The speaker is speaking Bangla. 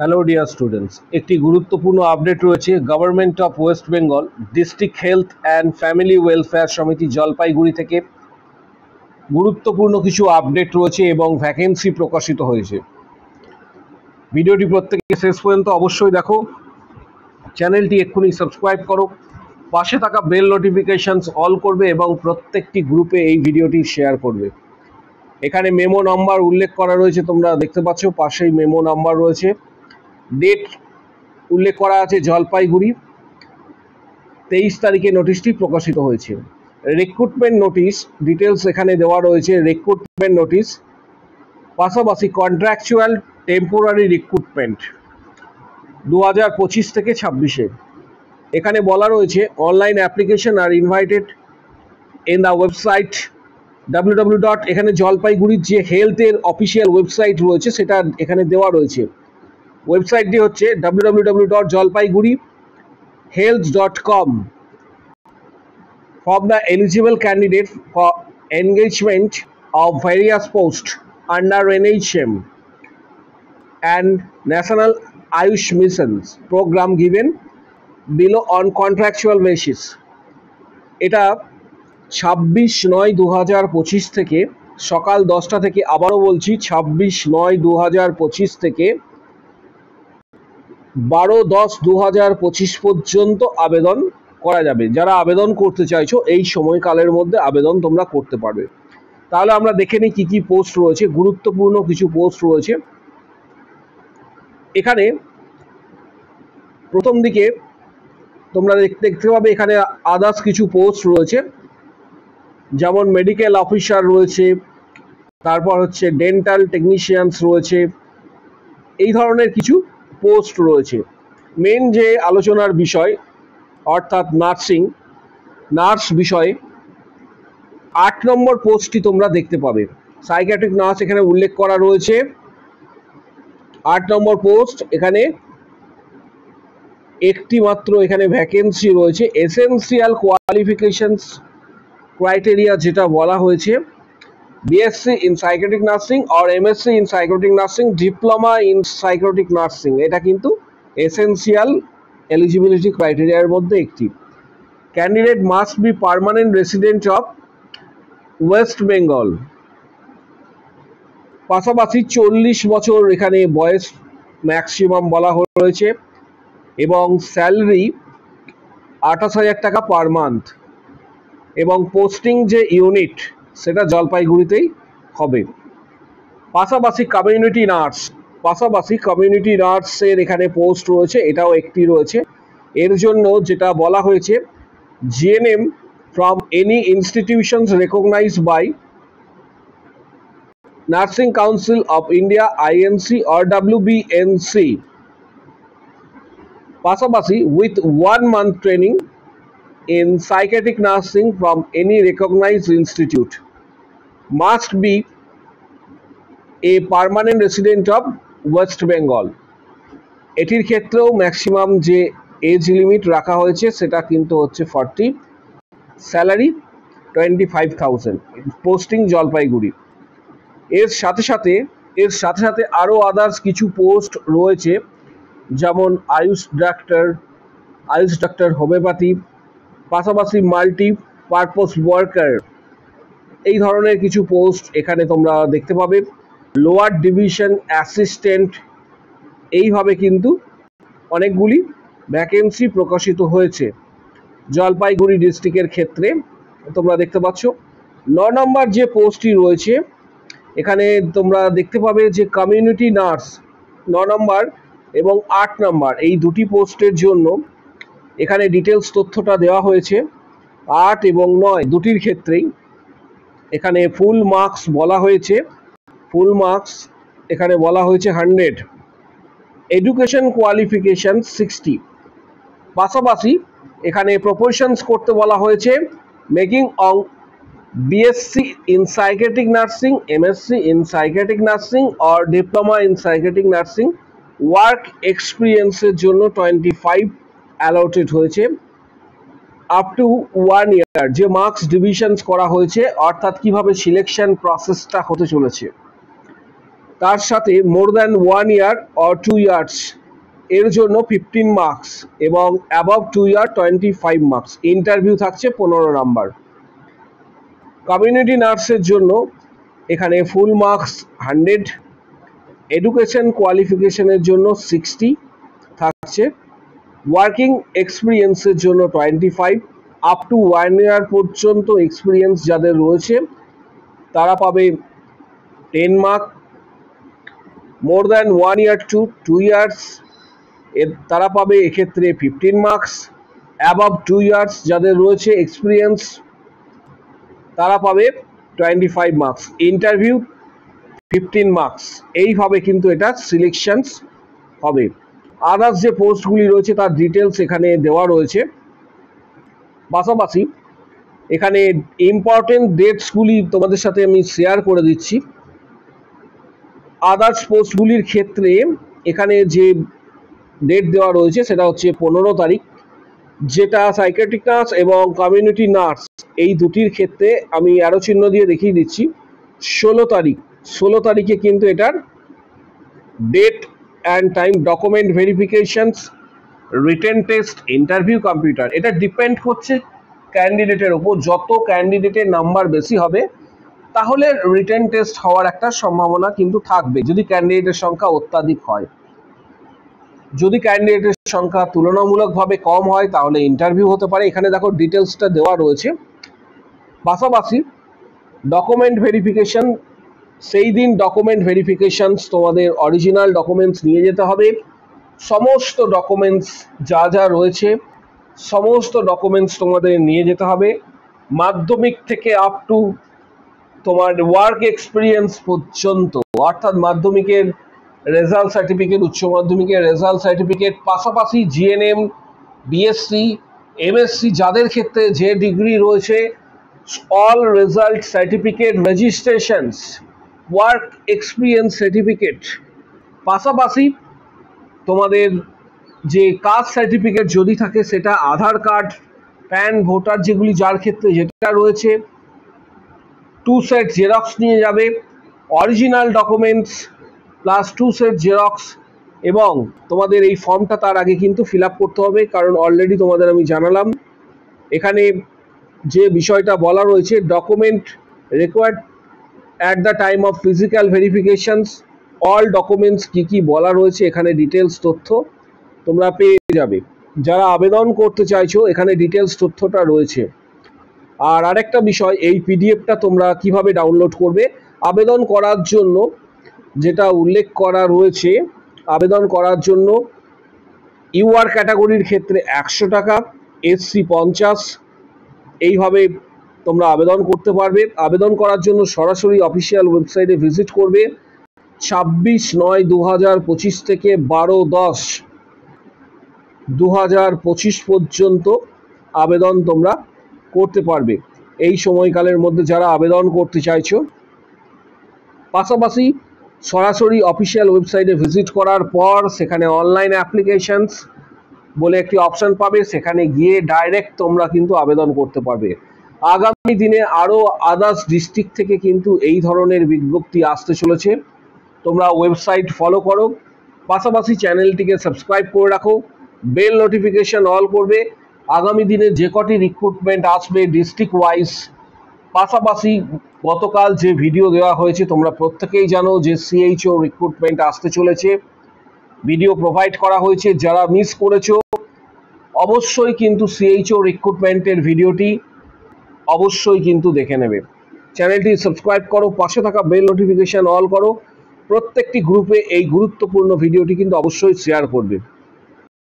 হ্যালো ডিয়ার স্টুডেন্টস, একটি গুরুত্বপূর্ণ আপডেট রয়েছে। Government of West Bengal district health and family welfare সমিতি জলপাইগুড়ি থেকে গুরুত্বপূর্ণ কিছু আপডেট রয়েছে এবং ভ্যাকেন্সি প্রকাশিত হয়েছে। ভিডিওটি প্রত্যেকে শেষ পর্যন্ত অবশ্যই দেখো, চ্যানেলটি এক্ষুনি সাবস্ক্রাইব করো, পাশে থাকা বেল নোটিফিকেশনস অল করবে এবং প্রত্যেকটি গ্রুপে এই ভিডিওটি শেয়ার করবে। এখানে মেমো নাম্বার উল্লেখ করা রয়েছে, তোমরা দেখতে পাচ্ছ পাশেই মেমো নাম্বার রয়েছে। ডেট উল্লেখ করা আছে জলপাইগুড়ি, 23 তারিখে নোটিশটি প্রকাশিত হয়েছে। রিক্রুটমেন্ট নোটিশ ডিটেলস এখানে দেওয়া রয়েছে। রিক্রুটমেন্ট নোটিশ পাশাপাশি কন্ট্রাকচুয়াল টেম্পোরারি রিক্রুটমেন্ট 2025 থেকে 26-এ। এখানে বলা রয়েছে online application are invited in the website www. এখানে জলপাইগুড়ির যে হেলথের অফিসিয়াল ওয়েবসাইট রয়েছে সেটা এখানে দেওয়া রয়েছে। ওয়েবসাইটটি হচ্ছে www.jalpaiguri.health.com from the eligible candidate for engagement of various posts under NHM and National Ayush Missions program given below on contractual basis. এটা 26/9/2025 থেকে সকাল 10টা থেকে, আবারও বলছি 26/9/2025 থেকে 12/10/2025 পর্যন্ত আবেদন করা যাবে। যারা আবেদন করতে চাইছো এই সময়কালের মধ্যে আবেদন তোমরা করতে পারবে। তাহলে আমরা দেখে নিই কী কী পোস্ট রয়েছে। গুরুত্বপূর্ণ কিছু পোস্ট রয়েছে এখানে। প্রথম দিকে তোমরা দেখতে পাবে এখানে আদার্স কিছু পোস্ট রয়েছে, যেমন মেডিকেল অফিসার রয়েছে, তারপর হচ্ছে ডেন্টাল টেকনিশিয়ানস রয়েছে, এই ধরনের কিছু পোস্ট রয়েছে। মেন যে আলোচনার বিষয় অর্থাৎ নার্স বিষয়ে 8 নম্বর পোস্টটি তোমরা দেখতে পাবে। সাইকিয়াট্রিক নার্স এখানে উল্লেখ করা রয়েছে। 8 নম্বর পোস্ট, এখানে একটি মাত্র এখানে ভ্যাকেন্সি রয়েছে। এসেনশিয়াল কোয়ালিফিকেশনস ক্রাইটেরিয়া যেটা বলা হয়েছে, BSc in psychiatric nursing or MSc in psychiatric nursing, diploma in psychiatric nursing, এটা কিন্তু এসেনশিয়াল এলিজিবিলিটি ক্রাইটেরিয়ার মধ্যে একটি। Candidate must be permanent resident of West Bengal. পাশাপাশি 40 বছর এখানে বয়স ম্যাক্সিমাম বলা হয়েছে এবং স্যালারি 28,000 টাকা পার মান্থ এবং পোস্টিং যে ইউনিট সেটা জলপাইগুড়িতেই হবে। পাশাপাশি কমিউনিটি নার্সের এখানে পোস্ট রয়েছে, এটাও একটি রয়েছে। এর জন্য যেটা বলা হয়েছে, GNM from any institutions recognised by nursing council of India INC or WBNC, পাশাপাশি with 1 month training in psychiatric nursing from any recognized institute, must be a permanent resident of West Bengal. এটির ক্ষেত্রেও ম্যাক্সিমাম যে এজ লিমিট রাখা হয়েছে সেটা কিন্তু হচ্ছে 40, স্যালারি 25,000, পোস্টিং জলপাইগুড়ি। এর সাথে সাথে আরও আদার্স কিছু পোস্ট রয়েছে, যেমন আয়ুষ ডাক্তার হোমিওপ্যাথি, পাশাপাশি মাল্টি পারপোজ ওয়ার্কার, এই ধরনের কিছু পোস্ট এখানে তোমরা দেখতে পাবে। লোয়ার ডিভিশন অ্যাসিস্ট্যান্ট, এইভাবে কিন্তু অনেকগুলি ভ্যাকেন্সি প্রকাশিত হয়েছে জলপাইগুড়ি ডিস্ট্রিক্টের ক্ষেত্রে, তোমরা দেখতে পাচ্ছ। 9 নম্বর যে পোস্টটি রয়েছে এখানে তোমরা দেখতে পাবে যে কমিউনিটি নার্স 9 নম্বর এবং 8 নম্বর এই দুটি পোস্টের জন্য এখানে ডিটেলস তথ্যটা দেওয়া হয়েছে। 8 এবং 9 দুটির ক্ষেত্রেই এখানে ফুল মার্কস বলা হয়েছে। ফুল মার্কস এখানে বলা হয়েছে 100, এডুকেশন কোয়ালিফিকেশন 60, পাশাপাশি এখানে প্রপোর্শনস করতে বলা হয়েছে making on BSc in psychiatric nursing, MSc in psychiatric nursing or diploma in psychiatric nursing. Work এক্সপিরিয়েন্সের জন্য 25 অ্যালটেড হয়েছে। আপ টু 1 year যে মার্কস ডিভিশনস করা হয়েছে, অর্থাৎ কিভাবে সিলেকশন প্রসেসটা হতে চলেছে। তার সাথে more than 1 year or 2 years এর জন্য 15 মার্কস এবং অ্যাবভ 2 ইয়ার 25 মার্কস। ইন্টারভিউ থাকছে 15 নাম্বার। কমিউনিটি নার্সের জন্য এখানে ফুল মার্কস 100, এডুকেশন কোয়ালিফিকেশনের জন্য 60 থাকছে, ওয়ার্কিং এক্সপিরিয়েন্সের জন্য 25, আপ টু 1 ইয়ার পর্যন্ত এক্সপিরিয়েন্স যাদের রয়েছে তারা পাবে 10 মার্ক, মোর দ্যান 1 ইয়ার টু 2 ইয়ার্স তারা পাবে এক্ষেত্রে 15 মার্কস, অ্যাবভ 2 ইয়ার্স যাদের রয়েছে এক্সপিরিয়েন্স তারা পাবে 25 মার্কস, ইন্টারভিউ 15 মার্কস। এইভাবে কিন্তু এটা সিলেকশনস হবে। আদার্স যে পোস্টগুলি রয়েছে তার ডিটেলস এখানে দেওয়া রয়েছে। পাশাপাশি এখানে ইম্পর্টেন্ট ডেটসগুলি তোমাদের সাথে আমি শেয়ার করে দিচ্ছি। আদার্স পোস্টগুলির ক্ষেত্রে এখানে যে ডেট দেওয়া রয়েছে সেটা হচ্ছে 15 তারিখ, যেটা সাইকিয়াট্রিক নার্স এবং কমিউনিটি নার্স এই দুটির ক্ষেত্রে আমি অ্যারো চিহ্ন দিয়ে দেখিয়ে দিচ্ছি। 16 তারিখে কিন্তু এটার date and time, document verifications, written test, interview, computer. এটা ডিপেন্ড করছে ক্যান্ডিডেটের ওপর। যত ক্যান্ডিডেটের নাম্বার বেশি হবে তাহলে রিটেন টেস্ট হওয়ার একটা সম্ভাবনা কিন্তু থাকবে, যদি ক্যান্ডিডেটের সংখ্যা অত্যাধিক হয়। যদি ক্যান্ডিডেটের সংখ্যা তুলনামূলকভাবে কম হয় তাহলে ইন্টারভিউ হতে পারে। এখানে দেখো ডিটেলসটা দেওয়া রয়েছে। পাশাপাশি ডকুমেন্ট ভেরিফিকেশন, সেই দিন ডকুমেন্ট ভেরিফিকেশনস তোমাদের অরিজিনাল ডকুমেন্টস নিয়ে যেতে হবে। সমস্ত ডকুমেন্টস যা যা রয়েছে সমস্ত ডকুমেন্টস তোমাদের নিয়ে যেতে হবে। মাধ্যমিক থেকে আপ টু তোমার ওয়ার্ক এক্সপিরিয়েন্স পর্যন্ত, অর্থাৎ মাধ্যমিকের রেজাল্ট সার্টিফিকেট, উচ্চ মাধ্যমিকের রেজাল্ট সার্টিফিকেট, পাশাপাশি জিএনএম, বিএসসি, এমএসসি যাদের ক্ষেত্রে যে ডিগ্রি রয়েছে, all result certificate, registrations, work experience certificate, পাশাপাশি তোমাদের যে কাস্ট সার্টিফিকেট যদি থাকে সেটা, আধার কার্ড, প্যান, ভোটার যেগুলি যার ক্ষেত্রে যেটা রয়েছে, 2 সেট জেরক্স নিয়ে যাবে, original documents plus 2 set xerox. এবং তোমাদের এই ফর্মটা তার আগে কিন্তু ফিল আপ করতে হবে, কারণ অলরেডি তোমাদের আমি জানালাম এখানে যে বিষয়টা বলা রয়েছে, document required at the time of physical verifications, all documents কী কী বলা রয়েছে এখানে ডিটেলস তথ্য তোমরা পেয়ে যাবে। যারা আবেদন করতে চাইছো এখানে ডিটেলস তথ্যটা রয়েছে। আর আরেকটা বিষয়, এই পিডিএফটা তোমরা কিভাবে ডাউনলোড করবে, আবেদন করার জন্য যেটা উল্লেখ করা রয়েছে, আবেদন করার জন্য ইউআর ক্যাটাগরির ক্ষেত্রে 100 টাকা, এসসি 50, এইভাবে তোমরা আবেদন করতে পারবে। আবেদন করার জন্য সরাসরি অফিসিয়াল ওয়েবসাইটে ভিজিট করবে। 26/9/2025 থেকে 12/10/2025 পর্যন্ত আবেদন তোমরা করতে পারবে। এই সময়কালের মধ্যে যারা আবেদন করতে চাইছো, পাশাপাশি সরাসরি অফিসিয়াল ওয়েবসাইটে ভিজিট করার পর সেখানে অনলাইন অ্যাপ্লিকেশনস বলে একটি অপশান পাবে, সেখানে গিয়ে ডাইরেক্ট তোমরা কিন্তু আবেদন করতে পারবে। আগামী দিনে আরও আদার্স ডিস্ট্রিক্ট থেকে কিন্তু এই ধরনের বিজ্ঞপ্তি আসতে চলেছে। তোমরা ওয়েবসাইট ফলো করো, পাশাপাশি চ্যানেলটিকে সাবস্ক্রাইব করে রাখো, বেল নোটিফিকেশন অল করবে। আগামী দিনে যে কটি রিক্রুটমেন্ট আসবে ডিস্ট্রিক্ট ওয়াইজ, পাশাপাশি গতকাল যে ভিডিও দেওয়া হয়েছে তোমরা প্রত্যেকেই জানো যে সিএইচও রিক্রুটমেন্ট আসতে চলেছে, ভিডিও প্রোভাইড করা হয়েছে। যারা মিস করেছো অবশ্যই কিন্তু সিএইচও রিক্রুটমেন্টের ভিডিওটি অবশ্যই কিন্তু দেখে নেবে। চ্যানেলটি সাবস্ক্রাইব করো, পাশে থাকা বেল নোটিফিকেশন অল করো, প্রত্যেকটি গ্রুপে এই গুরুত্বপূর্ণ ভিডিওটি কিন্তু অবশ্যই শেয়ার করবে।